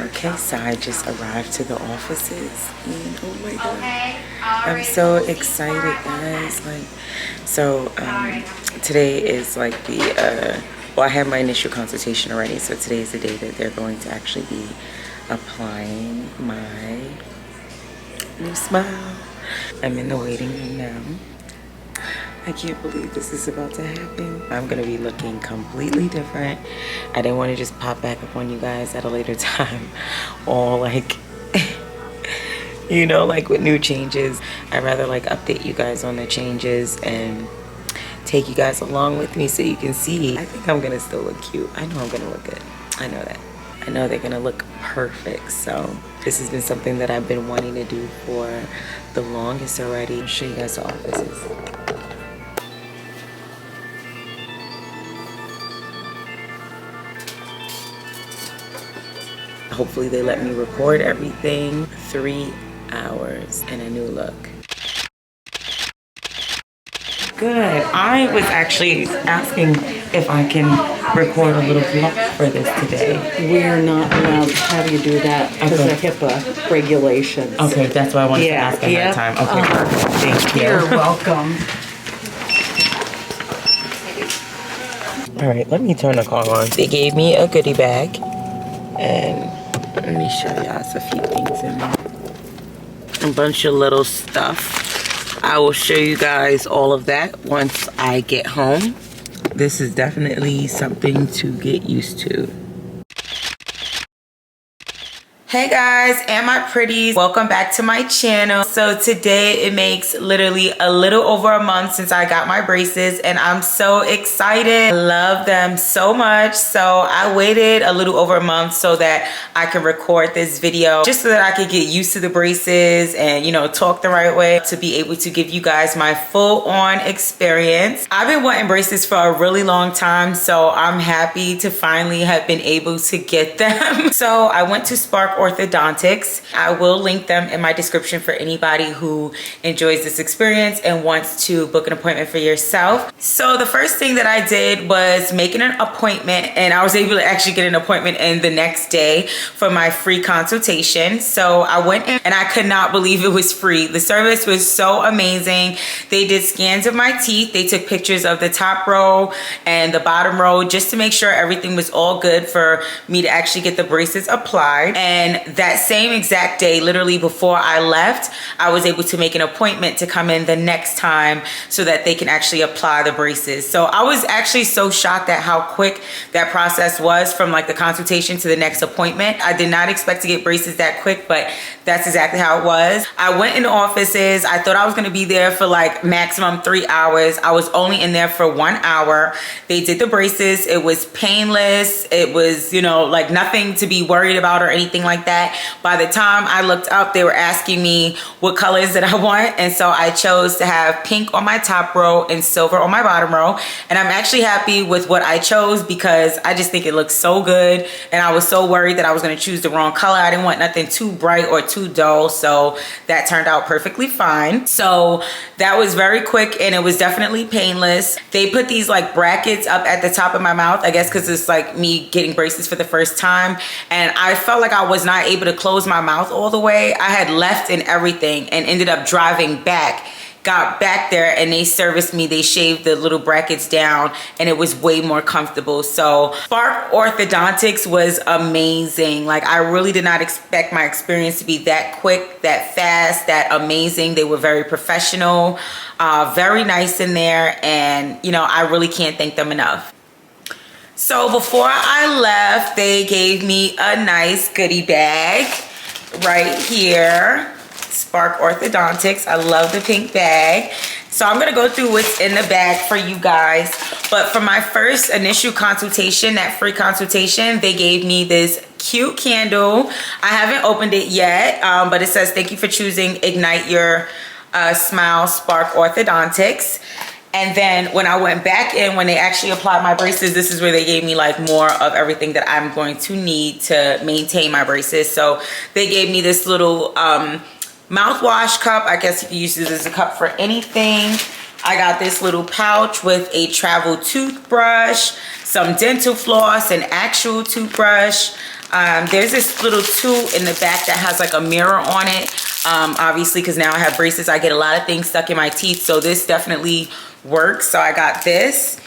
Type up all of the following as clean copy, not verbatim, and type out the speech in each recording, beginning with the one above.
Okay, so I just arrived to the offices and oh my god, I'm so excited, guys. Today is like well, I had my initial consultation already, so today is the day that they're going to actually be applying my new smile. I'm in the waiting room now. I can't believe this is about to happen. I'm gonna be looking completely different. I didn't want to just pop back up on you guys at a later time, all like, you know, like with new changes. I'd rather like update you guys on the changes and take you guys along with me so you can see. I think I'm gonna still look cute. I know I'm gonna look good. I know that. I know they're gonna look perfect. So this has been something that I've been wanting to do for the longest already. I'll show you guys the offices. Hopefully they let me record everything. 3 hours and a new look. Good. I was actually asking if I can record a little vlog for this today. We're not allowed to have you do that because of HIPAA regulations. Okay, that's why I wanted to ask ahead of time. Okay, perfect. Thank you. You're welcome. All right, let me turn the car on. They gave me a goodie bag, and let me show y'all a few things in there. A bunch of little stuff. I will show you guys all of that once I get home. This is definitely something to get used to. Hey guys and my pretties, welcome back to my channel. So today it makes literally a little over a month since I got my braces and I'm so excited. I love them so much. So I waited a little over a month so that I can record this video just so that I could get used to the braces and, you know, talk the right way to be able to give you guys my full-on experience. I've been wanting braces for a really long time, so I'm happy to finally have been able to get them. So I went to Spark Orthodontics. I will link them in my description for anybody who enjoys this experience and wants to book an appointment for yourself. So the first thing that I did was making an appointment, and I was able to actually get an appointment in the next day for my free consultation. So I went in and I could not believe it was free. The service was so amazing. They did scans of my teeth. They took pictures of the top row and the bottom row just to make sure everything was all good for me to actually get the braces applied. And that same exact day, literally before I left, I was able to make an appointment to come in the next time so that they can actually apply the braces. So I was actually so shocked at how quick that process was from like the consultation to the next appointment. I did not expect to get braces that quick, but that's exactly how it was. I went in the offices. I thought I was going to be there for like maximum 3 hours. I was only in there for 1 hour. They did the braces. It was painless. It was, you know, like nothing to be worried about or anything like that. By the time I looked up, they were asking me what colors that I want, and so I chose to have pink on my top row and silver on my bottom row. And I'm actually happy with what I chose because I just think it looks so good, and I was so worried that I was going to choose the wrong color. I didn't want nothing too bright or too dull, so that turned out perfectly fine. So that was very quick and it was definitely painless. They put these like brackets up at the top of my mouth, I guess because it's like me getting braces for the first time, and I felt like I was not able to close my mouth all the way. I had left and everything and ended up driving back, got back there, and they serviced me. They shaved the little brackets down and it was way more comfortable. So Spark Orthodontics was amazing. Like I really did not expect my experience to be that quick, that fast, that amazing. They were very professional, very nice in there, and you know, I really can't thank them enough. So before I left, they gave me a nice goodie bag right here. Spark Orthodontics. I love the pink bag. So I'm gonna go through what's in the bag for you guys. But for my first initial consultation, that free consultation, they gave me this cute candle. I haven't opened it yet, but it says, "Thank you for choosing Ignite Your Smile, Spark Orthodontics." And then when I went back in, when they actually applied my braces, this is where they gave me like more of everything that I'm going to need to maintain my braces. So they gave me this little mouthwash cup. I guess you can use this as a cup for anything. I got this little pouch with a travel toothbrush, some dental floss, an actual toothbrush. There's this little tube in the back that has like a mirror on it. Obviously, because now I have braces, I get a lot of things stuck in my teeth. So this definitely works. So I got this.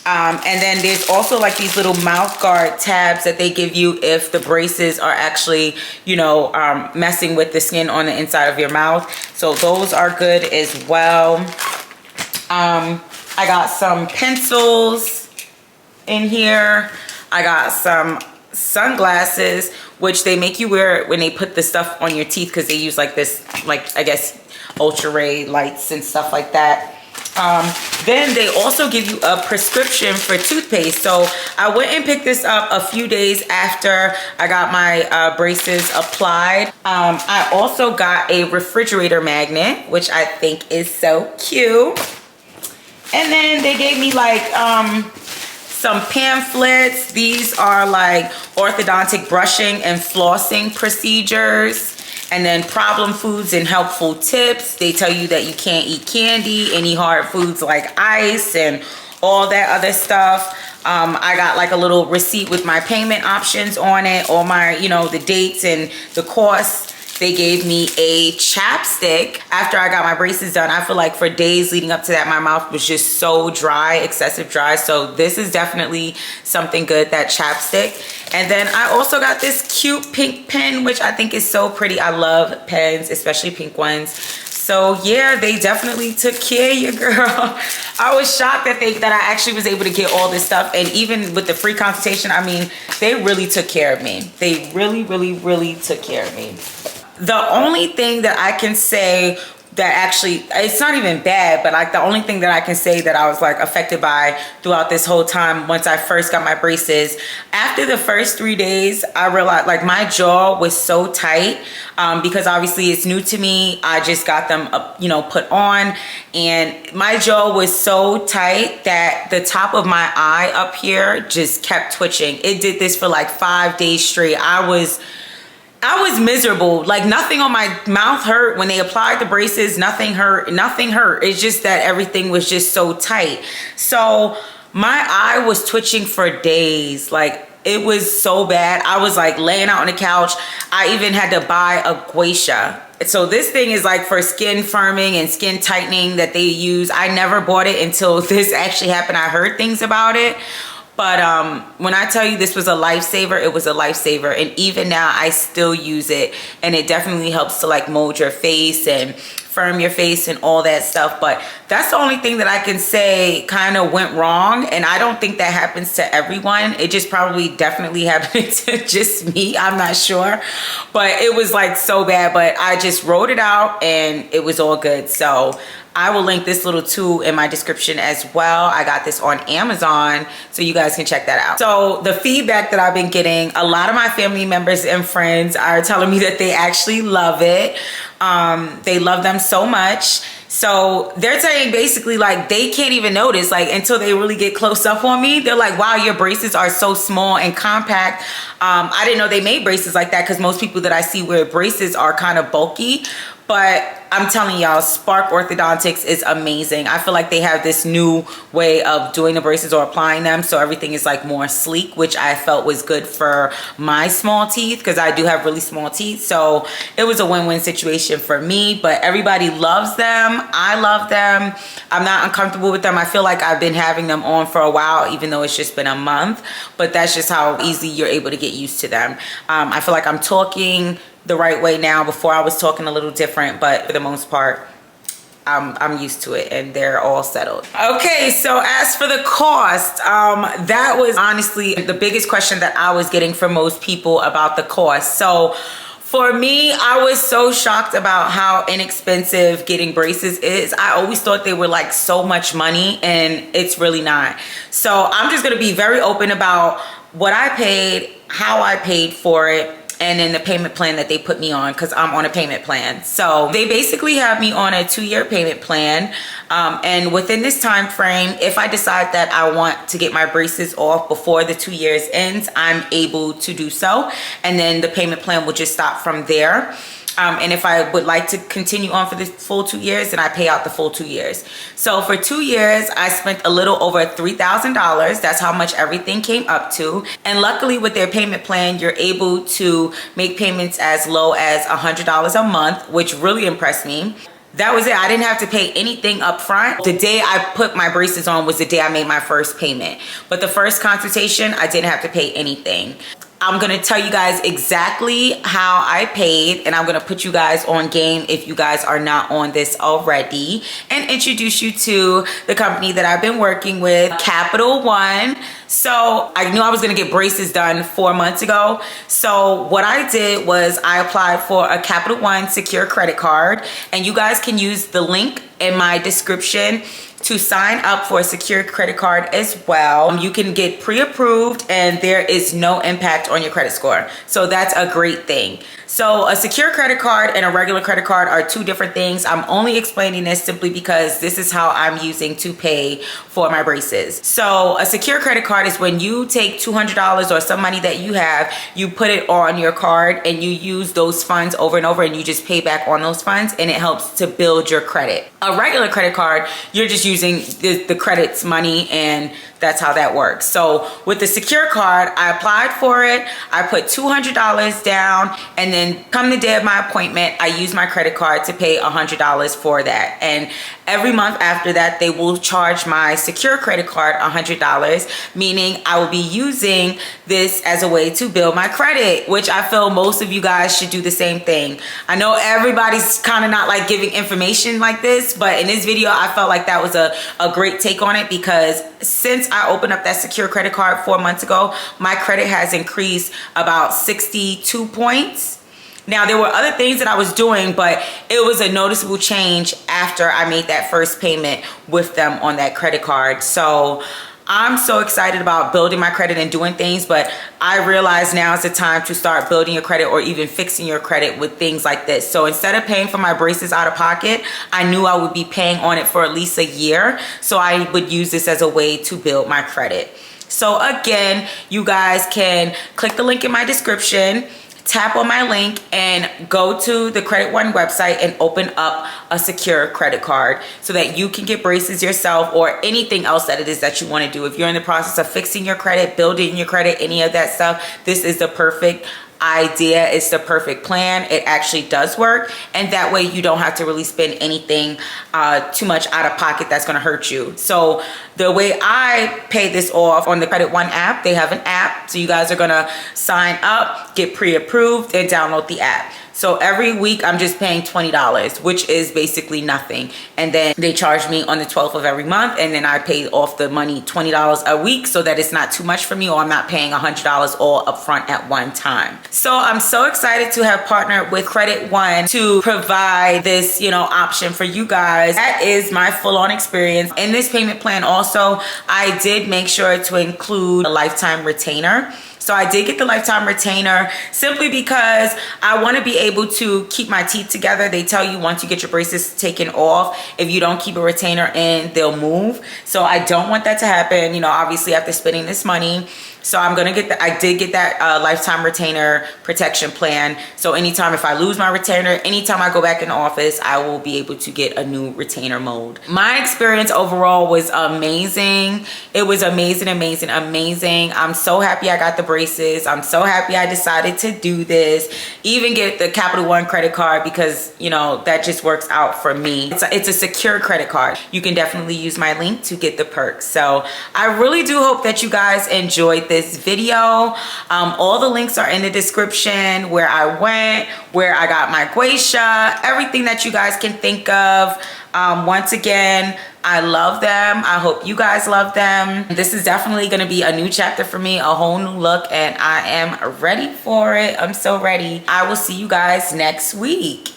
And then there's also like these little mouth guard tabs that they give you if the braces are actually, you know, messing with the skin on the inside of your mouth. So those are good as well. I got some pencils in here. I got some sunglasses, which they make you wear when they put the stuff on your teeth, because they use like this, like I guess ultra ray lights and stuff like that. Then they also give you a prescription for toothpaste. So I went and picked this up a few days after I got my braces applied. I also got a refrigerator magnet, which I think is so cute. And then they gave me like some pamphlets. These are like orthodontic brushing and flossing procedures. And then problem foods and helpful tips. They tell you that you can't eat candy, any hard foods like ice and all that other stuff. I got like a little receipt with my payment options on it, all my, you know, the dates and the costs. They gave me a chapstick. After I got my braces done, I feel like for days leading up to that, my mouth was just so dry, excessive dry. So this is definitely something good, that chapstick. And then I also got this cute pink pen, which I think is so pretty. I love pens, especially pink ones. So yeah, they definitely took care of your girl. I was shocked that I actually was able to get all this stuff. And even with the free consultation, I mean, they really took care of me. They really, really, really took care of me. The only thing that I can say that actually, it's not even bad, but like the only thing that I can say that I was like affected by throughout this whole time, once I first got my braces, after the first 3 days, I realized like my jaw was so tight, because obviously it's new to me. I just got them, you know, put on, and my jaw was so tight that the top of my eye up here just kept twitching. It did this for like 5 days straight. I was miserable. Like nothing on my mouth hurt when they applied the braces. Nothing hurt. It's just that everything was just so tight. So my eye was twitching for days. Like it was so bad. I was like laying out on the couch. I even had to buy a guasha. So this thing is like for skin firming and skin tightening that they use. I never bought it until this actually happened. I heard things about it. But when I tell you this was a lifesaver, it was a lifesaver. And even now I still use it, and it definitely helps to like mold your face and firm your face and all that stuff. But that's the only thing that I can say kind of went wrong. And I don't think that happens to everyone. It just probably definitely happened to just me. I'm not sure. But it was like so bad. But I just wrote it out and it was all good. So I will link this little tool in my description as well. I got this on Amazon, so you guys can check that out. So the feedback that I've been getting, a lot of my family members and friends are telling me that they actually love it. They love them so much. So they're saying basically like they can't even notice, like until they really get close up on me. They're like, wow, your braces are so small and compact. I didn't know they made braces like that, because most people that I see wear braces are kind of bulky. But I'm telling y'all, Spark Orthodontics is amazing. I feel like they have this new way of doing the braces or applying them, so everything is like more sleek, which I felt was good for my small teeth, because I do have really small teeth. So it was a win-win situation for me. But everybody loves them. I love them. I'm not uncomfortable with them. I feel like I've been having them on for a while, even though it's just been a month. But that's just how easy you're able to get used to them. I feel like I'm talking the right way now. Before I was talking a little different, but for the most part I'm used to it and they're all settled. Okay, so as for the cost, that was honestly the biggest question that I was getting from most people about the cost. So for me, I was so shocked about how inexpensive getting braces is. I always thought they were like so much money, and it's really not. So I'm just gonna be very open about what I paid, how I paid for it, and then the payment plan that they put me on, because I'm on a payment plan. So they basically have me on a 2-year payment plan. And within this time frame, if I decide that I want to get my braces off before the 2 years ends, I'm able to do so. And then the payment plan will just stop from there. And if I would like to continue on for the full 2 years, then I pay out the full 2 years. So for 2 years, I spent a little over $3,000. That's how much everything came up to. And luckily with their payment plan, you're able to make payments as low as $100 a month, which really impressed me. That was it. I didn't have to pay anything up front. The day I put my braces on was the day I made my first payment. But the first consultation, I didn't have to pay anything. I'm gonna tell you guys exactly how I paid, and I'm gonna put you guys on game if you guys are not on this already, and introduce you to the company that I've been working with, Capital One. So I knew I was gonna get braces done 4 months ago. So what I did was I applied for a Capital One secure credit card, and you guys can use the link in my description to sign up for a secure credit card as well. You can get pre-approved and there is no impact on your credit score. So that's a great thing. So a secure credit card and a regular credit card are two different things. I'm only explaining this simply because this is how I'm using to pay for my braces. So a secure credit card is when you take $200 or some money that you have, you put it on your card and you use those funds over and over and you just pay back on those funds, and it helps to build your credit. A regular credit card, you're just using the credit's money, and that's how that works. So with the secure card, I applied for it. I put $200 down, and then come the day of my appointment, I use my credit card to pay $100 for that. And every month after that, they will charge my secure credit card $100, meaning I will be using this as a way to build my credit, which I feel most of you guys should do the same thing. I know everybody's kind of not like giving information like this, but in this video, I felt like that was a great take on it, because since I opened up that secure credit card 4 months ago, my credit has increased about 62 points. Now, there were other things that I was doing, but it was a noticeable change after I made that first payment with them on that credit card. So I'm so excited about building my credit and doing things, but I realize now is the time to start building your credit or even fixing your credit with things like this. So instead of paying for my braces out of pocket, I knew I would be paying on it for at least a year. So I would use this as a way to build my credit. So again, you guys can click the link in my description, tap on my link, and go to the Credit One website and open up a secure credit card so that you can get braces yourself or anything else that it is that you want to do. If you're in the process of fixing your credit, building your credit, any of that stuff, this is the perfect idea. It's the perfect plan. It actually does work, and that way you don't have to really spend anything too much out of pocket that's going to hurt you. So the way I pay this off on the Credit One app, they have an app, so you guys are going to sign up, get pre-approved, and download the app. So every week I'm just paying $20, which is basically nothing. And then they charge me on the 12th of every month, and then I pay off the money $20 a week so that it's not too much for me, or I'm not paying $100 all up front at one time. So I'm so excited to have partnered with Credit One to provide this, option for you guys. That is my full-on experience. In this payment plan also, I did make sure to include a lifetime retainer. So I did get the lifetime retainer simply because I want to be able to keep my teeth together. They tell you once you get your braces taken off, if you don't keep a retainer in, they'll move. So I don't want that to happen, obviously after spending this money. So I'm going to get I did get that lifetime retainer protection plan. So anytime if I lose my retainer, anytime I go back in the office, I will be able to get a new retainer mold. My experience overall was amazing. It was amazing, amazing, amazing. I'm so happy I got the braces. I'm so happy I decided to do this. Even get the Capital One credit card because, that just works out for me. It's a secure credit card. You can definitely use my link to get the perks. So I really do hope that you guys enjoyed this video. All the links are in the description, where I went, where I got my guaysha, everything that you guys can think of. Once again, I love them. I hope you guys love them. This is definitely going to be a new chapter for me, a whole new look, and I am ready for it. I'm so ready. I will see you guys next week.